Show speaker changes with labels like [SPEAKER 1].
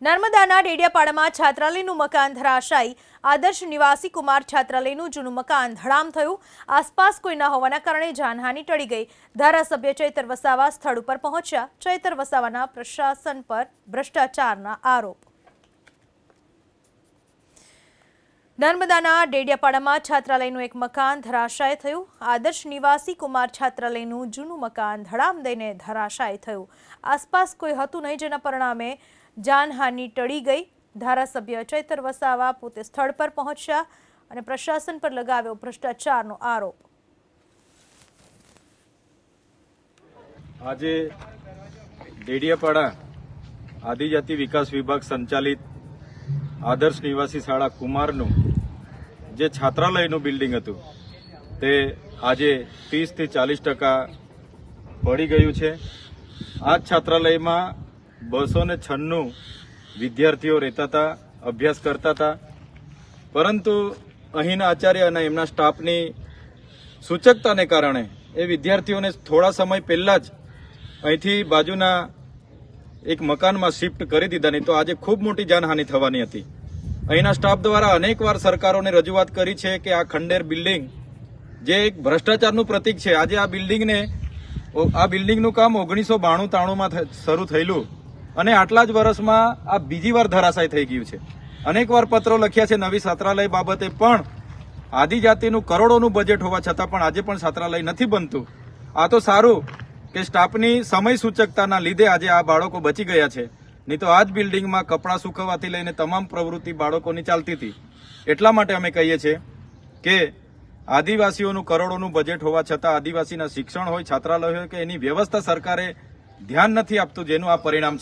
[SPEAKER 1] નર્મદાના ડેડિયાપાડામાં છાત્રાલયનું મકાન ધરાશાયી। આદર્શ નિવાસી કુમાર છાત્રાલયનું જૂનું મકાન ધડામ થયું। આસપાસ કોઈ ન હોવાના કારણે જાનહાનિ ટળી ગઈ। ધારાસભ્ય ચૈતર વસાવા સ્થળ ઉપર પહોંચ્યા। ચૈતર વસાવાના પ્રશાસન પર ભ્રષ્ટાચારના આરોપ। નર્મદાના ડેડિયાપાડામાં છાત્રાલયનું એક મકાન ધરાશાયી થયું। આદર્શ નિવાસી કુમાર છાત્રાલયનું જૂનું મકાન ધડામ દઈને ધરાશાયી થયું। આસપાસ કોઈ હતું નહીં, જેના પરિણામે જાનહાનિ ટળી ગઈ। ધારાસભ્ય ચૈતર વસાવા પોતે સ્થળ પર પહોંચ્યા અને પ્રશાસન પર લગાવ્યો ભ્રષ્ટાચારનો આરોપ।
[SPEAKER 2] આજે ડેડિયાપાડા આદિજાતિ વિકાસ વિભાગ સંચાલિત આદર્શ નિવાસી શાળા કુમારનું જે છાત્રાલયનું બિલ્ડિંગ હતું તે આજે 30 થી 40% પડી ગયું છે। આ છાત્રાલયમાં 296 વિદ્યાર્થીઓ રહેતા હતા, અભ્યાસ કરતા હતા, પરંતુ અહીંના આચાર્ય અને એમના સ્ટાફની સૂચકતાને કારણે એ વિદ્યાર્થીઓને થોડા સમય પહેલા જ અહીંથી બાજુના એક મકાનમાં શિફ્ટ કરી દીધા, નહીં તો આજે ખૂબ મોટી જાનહાનિ થવાની હતી। અહીંના સ્ટાફ દ્વારા અનેકવાર સરકારોને રજૂઆત કરી છે કે આ ખંડેર બિલ્ડિંગ જે એક ભ્રષ્ટાચારનું પ્રતીક છે, આજે આ બિલ્ડિંગનું કામ 1992-93માં શરૂ થયેલું અને આટલા જ વર્ષમાં આ બીજી વાર ધરાશાયી થઈ ગયું છે। અનેકવાર પત્રો લખ્યા છે નવી છાત્રાલય બાબતે, પણ આદિજાતિનું કરોડોનું બજેટ હોવા છતાં પણ આજે પણ છાત્રાલય નથી બનતું। આ તો સારું કે સ્ટાફની સમય સૂચકતાના લીધે આજે આ બાળકો બચી ગયા છે, નહીં તો આ જ બિલ્ડિંગમાં કપડાં સૂકવવાથી લઈને તમામ પ્રવૃત્તિ બાળકોની ચાલતી હતી। એટલા માટે અમે કહીએ છીએ કે આદિવાસીઓનું કરોડોનું બજેટ હોવા છતાં આદિવાસીના શિક્ષણ હોય, છાત્રાલય હોય કે એની વ્યવસ્થા સરકારે ધ્યાન નથી આપતું, જેનું આ પરિણામ છે।